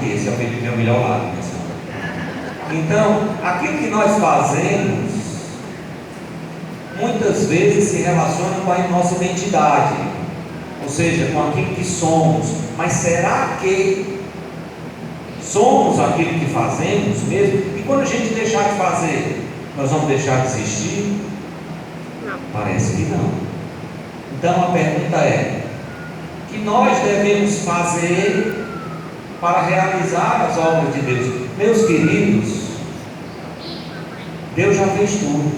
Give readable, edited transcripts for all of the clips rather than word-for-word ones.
que esse é o meu melhor lado, né, Sandra? Então, aquilo que nós fazemos, muitas vezes se relaciona com a nossa identidade, ou seja, com aquilo que somos. Mas será que somos aquilo que fazemos mesmo? E quando a gente deixar de fazer, nós vamos deixar de existir? Não. Parece que não. Então a pergunta é: o que nós devemos fazer para realizar as obras de Deus? Meus queridos, Deus já fez tudo.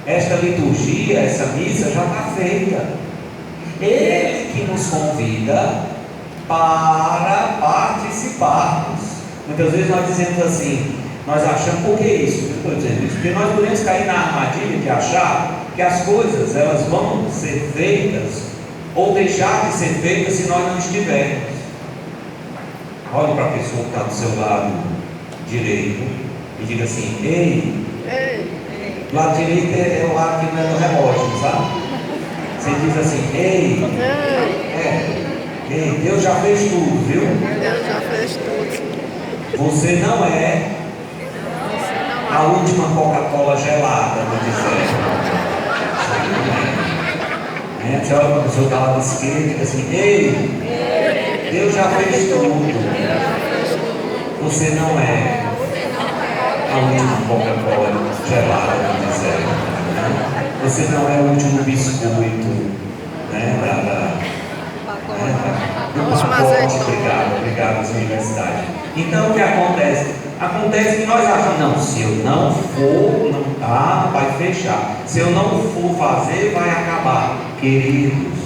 Esta liturgia, essa missa já está feita. Ele que nos convida para participarmos. Muitas vezes nós dizemos assim, nós achamos, por que isso? Eu estou dizendo isso? Porque nós podemos cair na armadilha de achar que as coisas elas vão ser feitas ou deixar de ser feitas se nós não estivermos. Olhe para a pessoa que está do seu lado direito e diga assim: ei, o lado direito é o lado que não é do relógio, sabe? Você diz assim: ei, ei, Deus já fez tudo, viu? Deus já fez tudo. Você não é a última Coca-Cola gelada no deserto. Você olha para a pessoa que está lá da esquerda e diz assim: ei, Deus já fez tudo. Você não é a última Coca-Cola gelada no deserto. Você não é o último biscoito, né, do pacote. Obrigado, universidade. Então o que acontece? Acontece que nós achamos: não, se eu não for, não vai fechar. Se eu não for fazer, vai acabar. Queridos,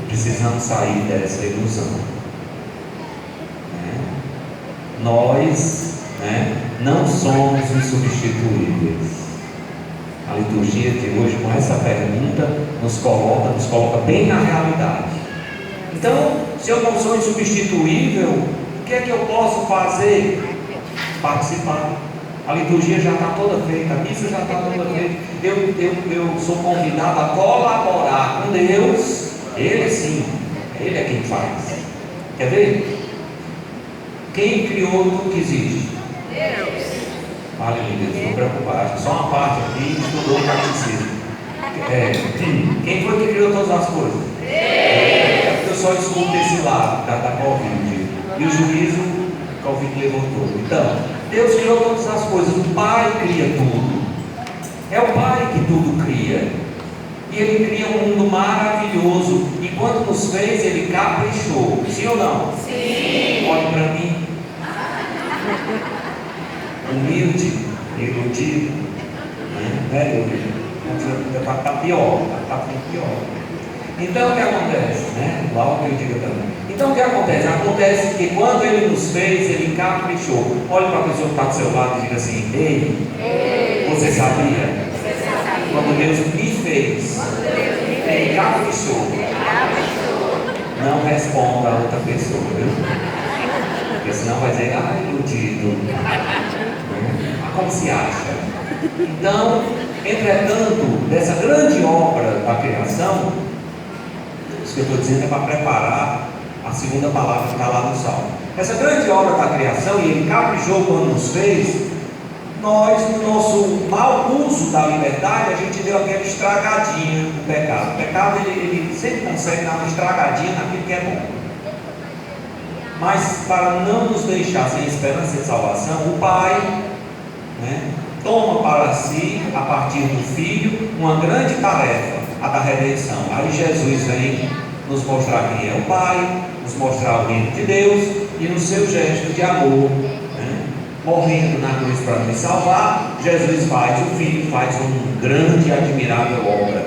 precisamos sair dessa ilusão. Nós, não somos insubstituíveis. A liturgia de hoje, com essa pergunta, nos coloca bem na realidade. Então, se eu não sou insubstituível, o que é que eu posso fazer? Participar. A liturgia já está toda feita, a missa já está toda feita. Eu sou convidado a colaborar com Deus. Ele sim, Ele é quem faz. Quer ver? Quem criou tudo que existe? Deus. Aleluia, estou preocupado. Só uma parte aqui estudou o catecismo. Quem foi que criou todas as coisas? Deus. É porque eu só escuto esse lado da Covid. E o juízo, Covid levou tudo. Então, Deus criou todas as coisas. O Pai cria tudo. É o Pai que tudo cria. E Ele cria um mundo maravilhoso. E quando nos fez, Ele caprichou. Sim ou não? Sim. Olhe para mim. Humilde, iludido, está pior, está pior. Então o que acontece? Logo que eu digo também. Então o que acontece? Acontece que quando Ele nos fez, Ele caprichou. Olhe para a pessoa que está do seu lado e diga assim: ei, você sabia? Quando Deus me fez, Ele caprichou. Não responda a outra pessoa, viu? Porque senão vai dizer: iludido. Como se acha? Então, entretanto, dessa grande obra da criação, isso que eu estou dizendo é para preparar a segunda palavra que está lá no Salmo. Essa grande obra da criação, e Ele caprichou quando nos fez, nós, no nosso mau uso da liberdade, a gente deu aquela estragadinha no pecado. O pecado, ele sempre consegue dar uma estragadinha naquilo que é bom. Mas, para não nos deixar sem esperança de salvação, o Pai toma para si, a partir do Filho, uma grande tarefa, a da redenção. Aí Jesus vem nos mostrar quem é o Pai, nos mostrar o reino de Deus, e no seu gesto de amor, morrendo na cruz para nos salvar, Jesus o Filho faz uma grande e admirável obra.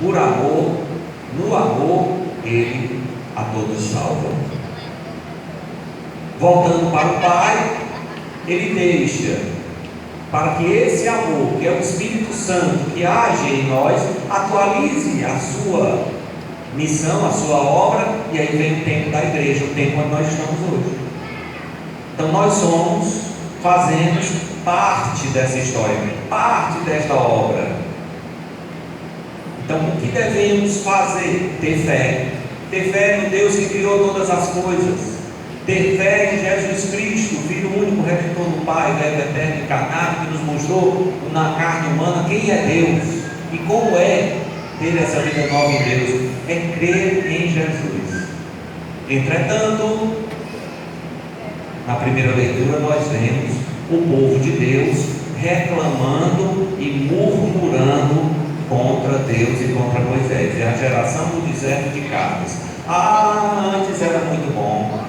Por amor, no amor, Ele a todos salva. Voltando para o Pai, Ele deixa para que esse amor, que é o Espírito Santo que age em nós, atualize a sua missão, a sua obra. E aí vem o tempo da igreja, o tempo onde nós estamos hoje. Então nós fazemos parte dessa história, parte desta obra. Então o que devemos fazer? Ter fé. ter fé no Deus que criou todas as coisas, ter fé em Jesus Cristo, Filho único, Redentor do Pai, Verbo eterno encarnado, que nos mostrou na carne humana quem é Deus e como é ter essa vida nova em Deus, é crer em Jesus. Entretanto, na primeira leitura nós vemos o povo de Deus reclamando e murmurando contra Deus e contra Moisés. É a geração do deserto de Cádiz. Antes era muito bom,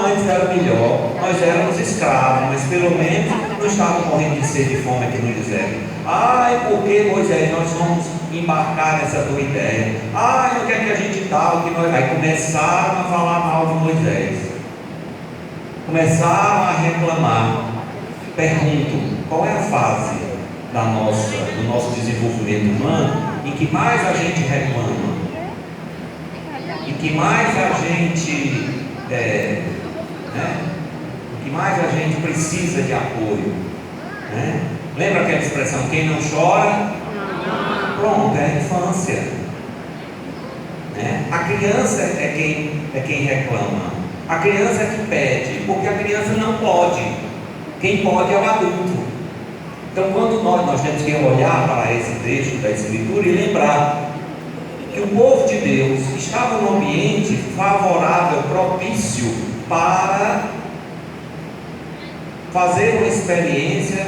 antes era melhor, nós éramos escravos, mas pelo menos não estávamos morrendo de sede e fome aqui no deserto. E por que, Moisés, nós vamos embarcar nessa tua ideia? No que é que a gente está? Aí começaram a falar mal de Moisés, começaram a reclamar. Pergunto, qual é a fase do nosso desenvolvimento humano em que mais a gente reclama, em que mais a gente em que mais a gente precisa de apoio, né? Lembra aquela expressão, quem não chora? Pronto, é a infância, né? A criança é quem reclama, a criança é que pede, porque a criança não pode, quem pode é o adulto. Então, quando nós temos que olhar para esse trecho da Escritura e lembrar que o povo de Deus estava num ambiente favorável, propício para fazer uma experiência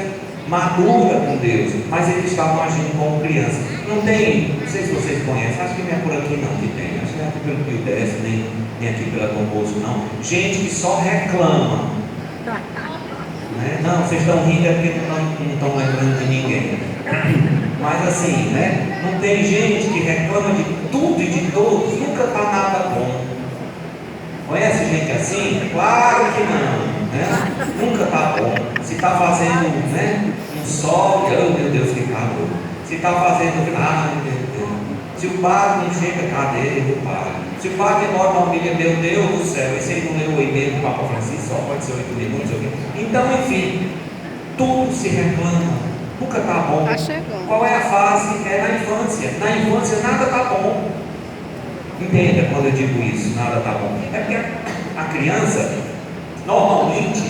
madura com Deus, mas eles estavam agindo como crianças. Não sei se vocês conhecem, acho que não é por aqui não que tem, acho que não é aqui pelo Rio Desce, nem aqui pela Dom Bosco não, gente que só reclama, né? Não, vocês estão rindo é porque não estão lembrando de ninguém, mas assim, né? Não tem gente que reclama de tudo e de todos, nunca está nada bom. Conhece gente assim? Claro que não, né? Nunca está bom. Se está fazendo, né, um sol, meu Deus, que calor. Se está fazendo, meu Deus. Se o padre não chega, cadê o padre? Se o padre demora uma humilha, meu Deus do céu, esse aí não leu o e-mail do Papa Francisco, só pode ser 8 minutos, então, enfim, tudo se reclama, nunca está bom. Qual é a fase? É na infância. Na infância nada está bom. Entenda quando eu digo isso, nada está bom. É porque a criança, normalmente,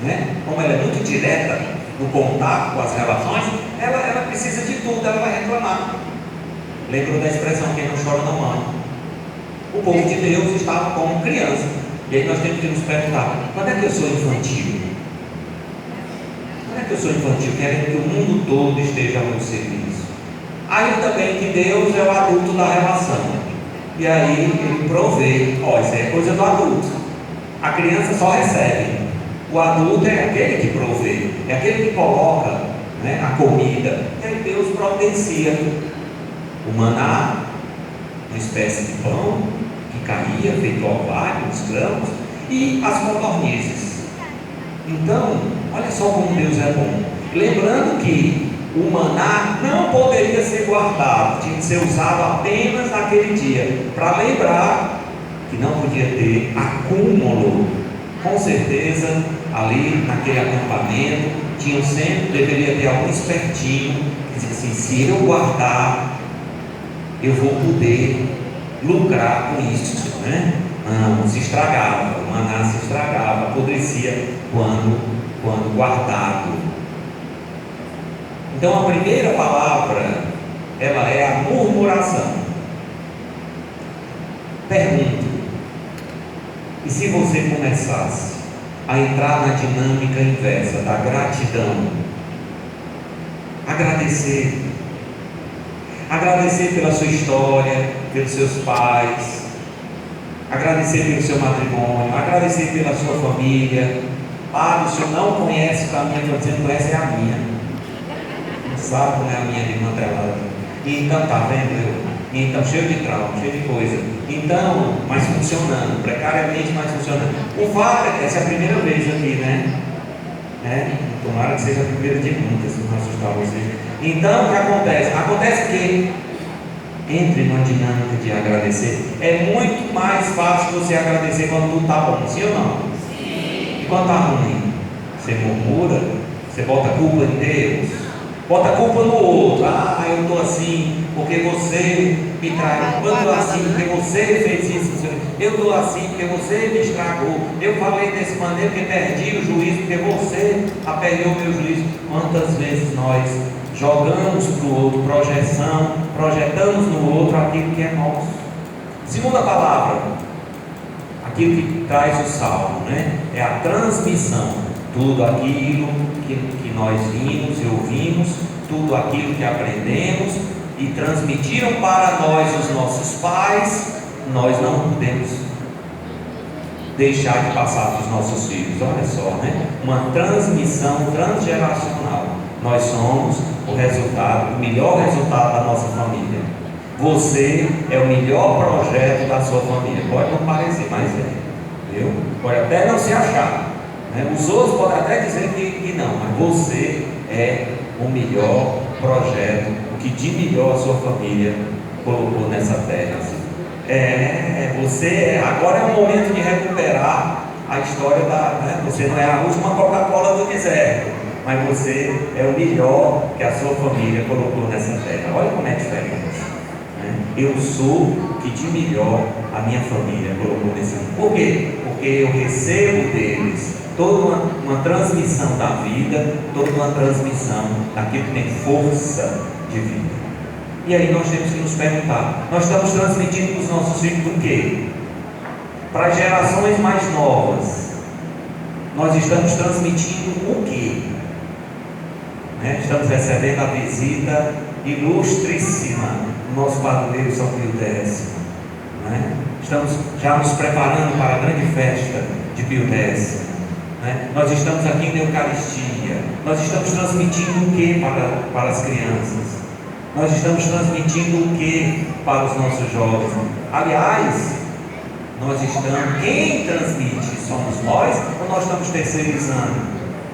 né, como ela é muito direta no contato com as relações, ela precisa de tudo, ela vai reclamar. Lembrou da expressão, quem não chora não mama. O povo de Deus estava como criança. E aí nós temos que nos perguntar, quando é que eu sou infantil? Quando é que eu sou infantil? Querendo que o mundo todo esteja ao meu serviço. Aí também que Deus é o adulto da relação. E aí ele provê. Isso é coisa do adulto. A criança só recebe. O adulto é aquele que provê, é aquele que coloca, né, a comida. E aí Deus providencia o maná, uma espécie de pão que caía, feito orvalho, os grãos, e as codornizes. Então, olha só como Deus é bom. Lembrando que o maná não poderia ser guardado, tinha que ser usado apenas naquele dia, para lembrar que não podia ter acúmulo. Com certeza, ali naquele acampamento, deveria ter algum espertinho que dizia assim: se eu guardar, eu vou poder lucrar com isso, né? Não, se estragava, o maná se estragava, apodrecia quando guardado. Então a primeira palavra, ela é a murmuração. Pergunto, e se você começasse a entrar na dinâmica inversa da gratidão? Agradecer pela sua história, pelos seus pais, agradecer pelo seu matrimônio, agradecer pela sua família. O senhor não conhece a minha, você não conhece é a minha, não sabe como é a minha irmã dela. Então, tá vendo? Então, cheio de trauma, cheio de coisa. Então, mas funcionando, precariamente, mas funcionando. O fato é que essa é a primeira vez aqui, né? Tomara que seja a primeira de muitas, não assustar vocês. Então, o que acontece? Acontece que entre numa dinâmica de agradecer. É muito mais fácil você agradecer quando tudo está bom, sim ou não? Sim. E quando está ruim, você murmura, você bota a culpa em Deus, Bota a culpa no outro. Ah, eu estou assim porque você me traiu. Eu estou assim porque você fez isso. Eu estou assim porque você me estragou. Eu falei desse maneira porque perdi o juízo, porque você apelhou o meu juízo. Quantas vezes nós jogamos para o outro projeção, projetamos no outro aquilo que é nosso. Segunda palavra, aquilo que traz o salmo, né? É a transmissão. Tudo aquilo que nós vimos e ouvimos, tudo aquilo que aprendemos e transmitiram para nós os nossos pais, nós não podemos deixar de passar para os nossos filhos. Olha só, né? Uma transmissão transgeracional. Nós somos o resultado, o melhor resultado da nossa família. Você é o melhor projeto da sua família. Pode não parecer, mas é, viu? Pode até não se achar, né? Os outros podem até dizer que não, mas você é o melhor projeto, o que de melhor a sua família colocou nessa terra. Agora é o momento de recuperar a história né? Você não é a última Coca-Cola do deserto, mas você é o melhor que a sua família colocou nessa terra. Olha como é diferente, né? Eu sou o que de melhor a minha família colocou nesse mundo. Por quê? Porque eu recebo deles toda uma transmissão da vida, toda uma transmissão daquilo que tem força de vida. E aí nós temos que nos perguntar: nós estamos transmitindo para os nossos filhos o quê? Para as gerações mais novas, nós estamos transmitindo o quê? Né? Estamos recebendo a visita ilustríssima do nosso padroeiro São Pio X, né? Estamos já nos preparando para a grande festa de Pio X, né? Nós estamos aqui na Eucaristia. Nós estamos transmitindo o que para as crianças? Nós estamos transmitindo o que para os nossos jovens? Aliás, quem transmite somos nós, ou nós estamos terceirizando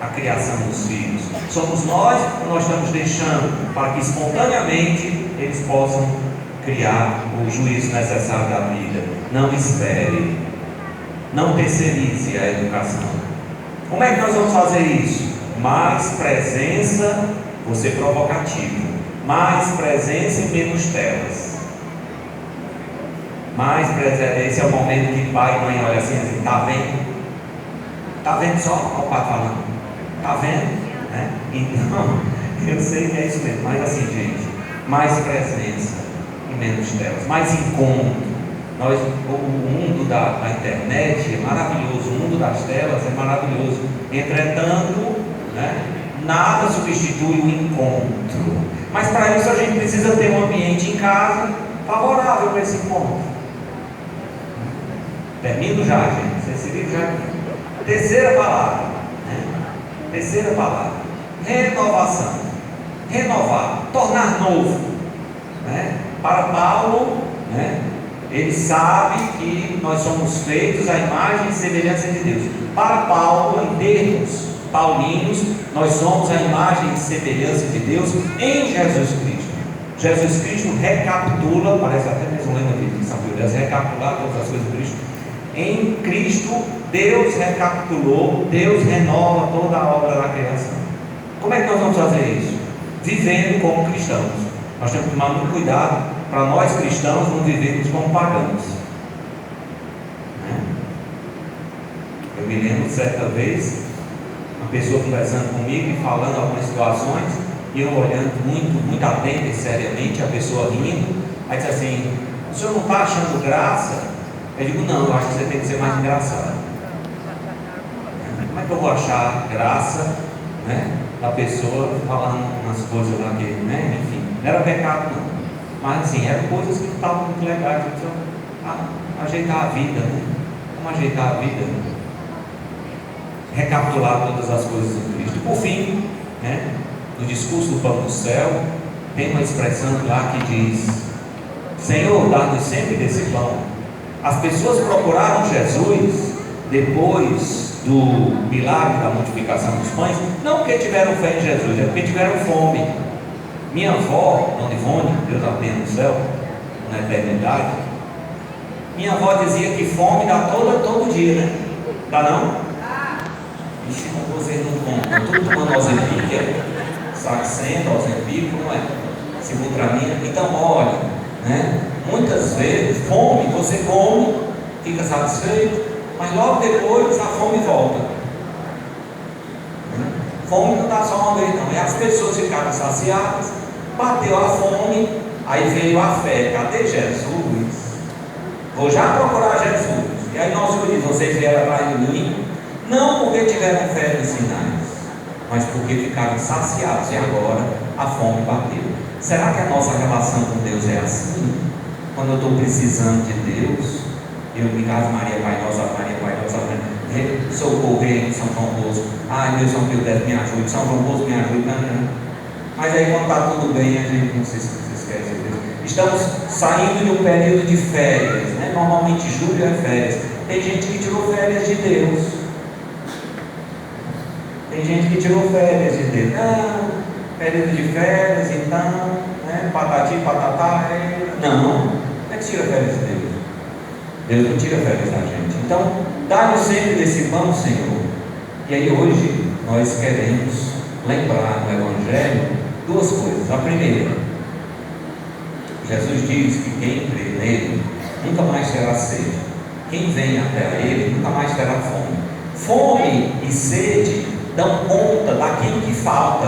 a criação dos filhos? Somos nós, ou nós estamos deixando para que espontaneamente eles possam criar o juízo necessário da vida? Não espere, não terceirize a educação. Como é que nós vamos fazer isso? Mais presença, vou ser provocativo, mais presença e menos telas. Mais presença. Esse é o momento que pai e mãe olham assim, está vendo? Está vendo só? Olha o pai falando. Está vendo? Né? Então, eu sei que é isso mesmo, mas assim, gente, mais presença e menos telas, mais encontro. O mundo da internet é maravilhoso, o mundo das telas é maravilhoso. Entretanto, né, nada substitui o encontro. Mas para isso a gente precisa ter um ambiente em casa favorável para esse encontro. Termino já, gente. Esse livro já. Terceira palavra, né? Terceira palavra: renovação. Renovar, tornar novo, né? Para Paulo, né, ele sabe que nós somos feitos à imagem e semelhança de Deus. Para Paulo, em termos paulinos, nós somos a imagem e semelhança de Deus em Jesus Cristo. Jesus Cristo recapitula, parece até mesmo lendo aqui de São Pio X, recapitular todas as coisas de Cristo. Em Cristo, Deus recapitulou, Deus renova toda a obra da criação. Como é que nós vamos fazer isso? Vivendo como cristãos. Nós temos que tomar muito cuidado para nós cristãos não vivermos como pagãos. Eu me lembro de certa vez, uma pessoa conversando comigo e falando algumas situações, e eu olhando muito atento e seriamente, a pessoa rindo. Aí disse assim: o senhor não está achando graça? Eu digo: não, eu acho que você tem que ser mais engraçado. Como é que eu vou achar graça, né, da pessoa falando umas coisas lá que, né, enfim, não era pecado não, mas assim, eram coisas que não estavam muito legais. Então, ajeitar a vida, né? Vamos ajeitar a vida, recapitular todas as coisas em Cristo. E por fim, né, no discurso do Pão do Céu, tem uma expressão lá que diz: Senhor, dá-nos sempre desse pão. As pessoas procuraram Jesus depois do milagre da multiplicação dos pães, não porque tiveram fé em Jesus, é porque tiveram fome. Minha avó, Dona Ivone, Deus a tenha no céu, na eternidade, minha avó dizia que fome dá todo dia, né? Dá não? Ixi, vocês não contam, tudo tomando ozempic. Saxenda, Ozempico, não é? Sibutramina. Então, olha, né? Muitas vezes, fome, você come, fica satisfeito, mas logo depois a fome volta. Fome não dá só uma vez, não. E as pessoas ficaram saciadas, bateu a fome, aí veio a fé. Cadê Jesus? Vou já procurar Jesus. E aí nosso Deus diz: vocês vieram atrás de mim, não porque tiveram fé nos sinais, mas porque ficaram saciados. E agora a fome bateu. Será que a nossa relação com Deus é assim? Quando eu estou precisando de Deus, eu me caso, Maria, Pai Nosso, socorro, rei, São João Bosco, ai meu São Pio X, me ajude, São João Bosco, me ajude, não. Mas aí quando está tudo bem, a gente não se esquece de Deus. Estamos saindo de um período de férias, né? Normalmente julho é férias. Tem gente que tirou férias de Deus. Tem gente que tirou férias de Deus. Não, período de férias, então, né? Patati, patatá. Não é que tira férias de Deus. Deus não tira férias da gente. Então, dá-nos sempre desse pão, Senhor. E aí hoje nós queremos lembrar no Evangelho duas coisas. A primeira, Jesus diz que quem crê nele nunca mais terá sede. Quem vem até ele nunca mais terá fome. Fome e sede dão conta daquilo que falta,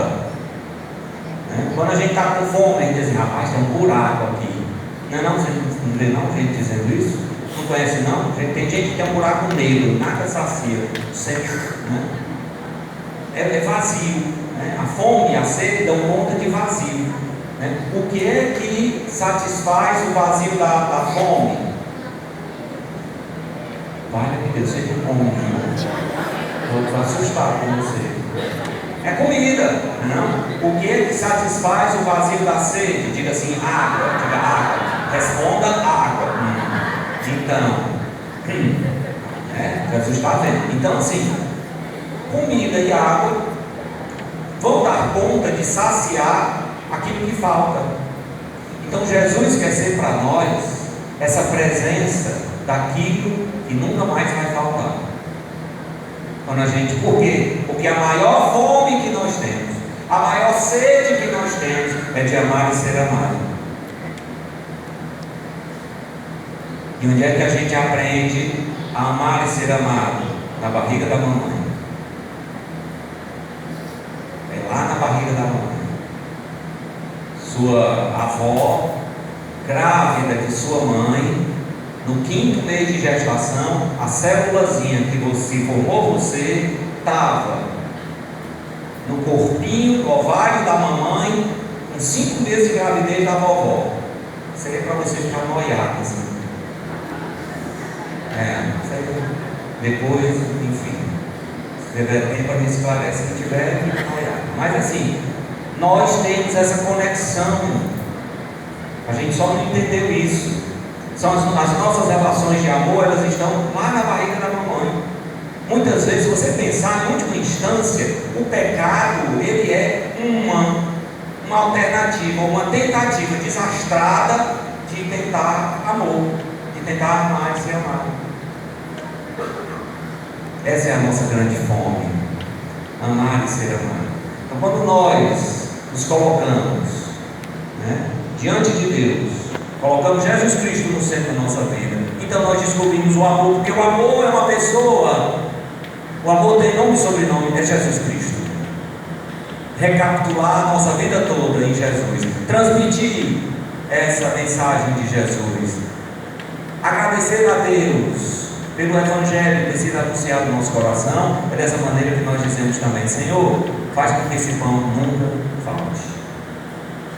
né? Quando a gente está com fome, a gente diz assim: rapaz, tem um buraco aqui. Não, você não vê não gente dizendo isso? Não conhece não? Tem gente que tem um buraco negro, nada sacia, sempre, né? É vazio, né? A fome e a sede dão conta de vazio, né? O que é que satisfaz o vazio da fome? Vale que Deus seja come, vou assustar com você. É comida, não? O que é que satisfaz o vazio da sede? Diga assim: água, diga água. Responda: água. Então, Jesus está vendo. Então, assim, comida e água vão dar conta de saciar aquilo que falta. Então, Jesus quer ser para nós essa presença daquilo que nunca mais vai faltar. Quando a gente, por quê? Porque a maior fome que nós temos, a maior sede que nós temos é de amar e ser amado. E onde é que a gente aprende a amar e ser amado? Na barriga da mamãe. É lá na barriga da mamãe. Sua avó, grávida de sua mãe, no 5º mês de gestação, a célulazinha que você formou, você estava no corpinho, no ovário da mamãe, com 5 meses de gravidez da vovó. Isso aí é para você ficar noiado, assim. Isso aí, depois, enfim, se tiver tempo, a gente esclarece. Se tiver, fica noiado. Mas assim, nós temos essa conexão. A gente só não entendeu isso. São as nossas relações de amor, elas estão lá na barriga da mamãe. Muitas vezes, se você pensar em última instância, o pecado, ele é uma alternativa, uma tentativa desastrada de tentar amor, de tentar amar e ser amado. Essa é a nossa grande fome, amar e ser amado. Então, quando nós nos colocamos, né, diante de Deus, colocamos Jesus Cristo no centro da nossa vida, então nós descobrimos o amor, porque o amor é uma pessoa. O amor tem nome e sobrenome, é Jesus Cristo. Recapitular a nossa vida toda em Jesus, transmitir essa mensagem de Jesus, agradecer a Deus pelo Evangelho ter sido anunciado no nosso coração. É dessa maneira que nós dizemos também: Senhor, faz com que esse pão nunca falte.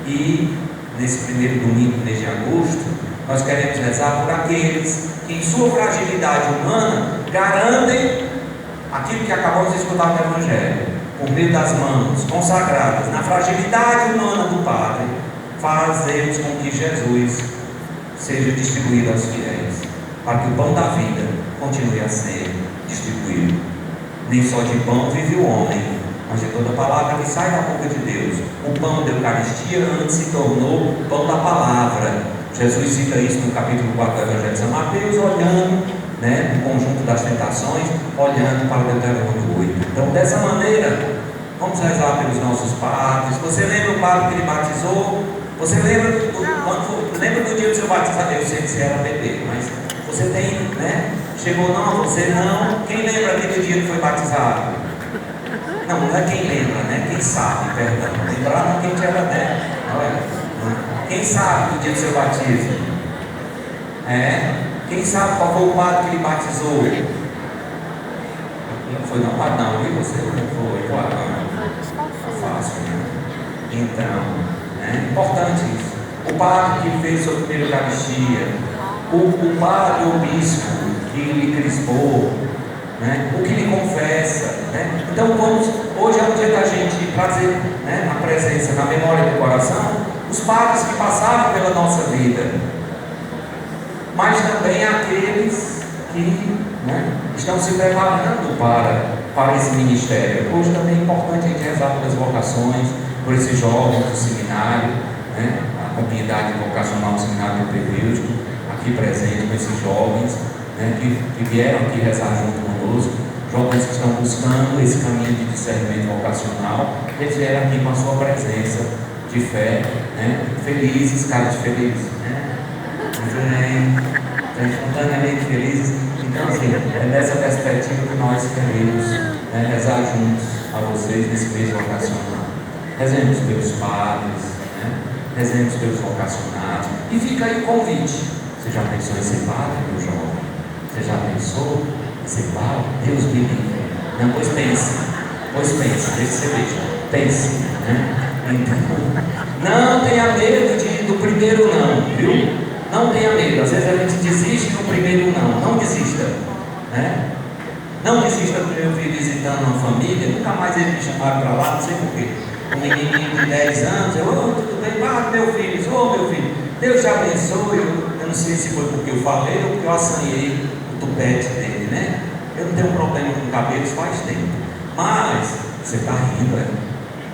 E nesse primeiro domingo do mês de agosto, nós queremos rezar por aqueles que em sua fragilidade humana garantem aquilo que acabamos de escutar no Evangelho, por meio das mãos consagradas na fragilidade humana do Padre, fazemos com que Jesus seja distribuído aos fiéis, para que o pão da vida continue a ser distribuído. Nem só de pão vive o homem, mas de toda palavra que sai da boca de Deus. O pão da Eucaristia antes se tornou pão da palavra. Jesus cita isso no capítulo 4 do Evangelho de São Mateus, olhando, né, no conjunto das tentações, olhando para o Deuteronômio 8. Então, dessa maneira, Vamos rezar pelos nossos padres. Você lembra o padre que ele batizou? Você lembra do dia do seu batismo? Eu sei que você era bebê, mas você tem, né? Chegou não, você não. Quem lembra aqui do dia que foi batizado? Não, não é quem lembra, né? Quem sabe, perdão. Lembrar não quem era, né? Quem sabe do dia do seu batismo? Quem sabe qual foi o padre que ele batizou? Não foi não, padre não, viu? Você não foi, claro. Tá fácil, né? Então, importante isso. O padre que fez sua primeira Eucaristia, o padre, o bispo que lhe crispou, né? O que lhe confessa, né? Então hoje é o dia da gente trazer, né, na presença, na memória do coração, os padres que passaram pela nossa vida, mas também aqueles que, né, estão se preparando para esse ministério. Hoje também é importante a gente rezar pelas vocações, por esses jovens do seminário, né, a comunidade vocacional do seminário propedêutico, aqui presente com esses jovens, né, que vieram aqui rezar junto conosco, jovens que estão buscando esse caminho de discernimento vocacional. Eles vieram aqui com a sua presença de fé, né, felizes, caras felizes, né, espontaneamente felizes. Então, assim, é nessa perspectiva que nós queremos, né, rezar juntos a vocês nesse mês vocacional. Rezemos pelos padres, né, rezemos pelos vocacionados. E fica aí o convite. Você já pensou em ser padre, meu jovem? Você já pensou em ser padre? Deus me livre. Não, pois pense, deixa você veja. Pense, né? Então, não tenha medo do primeiro não, viu? Não tenha medo. Às vezes a gente desiste no primeiro não desista, né? Não desista do meu filho visitando uma família. Nunca mais ele me chamaram para lá, não sei porquê. Um menininho de 10 anos, tudo bem, meu filho, Deus te abençoe. Eu não sei se foi porque eu falei ou porque eu assanhei o tupete dele, né? Eu não tenho problema com cabelos faz tempo, mas você está rindo, né?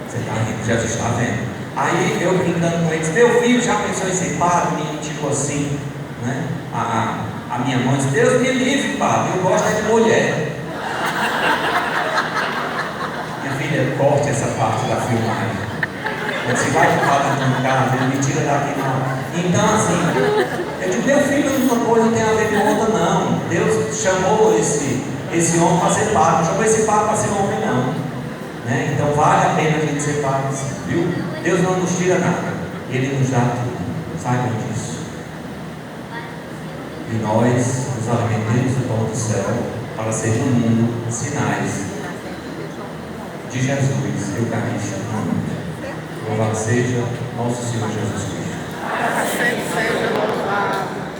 Você está rindo, Jesus está vendo. Aí eu brincando com eles, meu filho já pensou em ser padre? O menino tirou assim, né? A minha mãe disse, Deus me livre, padre, eu gosto de mulher. Minha filha, corte essa parte da filmagem. Você vai para o padre em casa, ele me tira daqui não. Então assim, eu digo, meu filho, uma coisa não tem a ver com outra não. Deus chamou esse homem para ser padre, não chamou esse padre para ser homem não, né? Então vale a pena a gente ser padre, viu? Deus não nos tira nada, Ele nos dá tudo, saibam disso. E nós nos alimentemos do pão do céu para ser no mundo sinais de Jesus Eucarístico no mundo. Louvado seja nosso Senhor Jesus Cristo.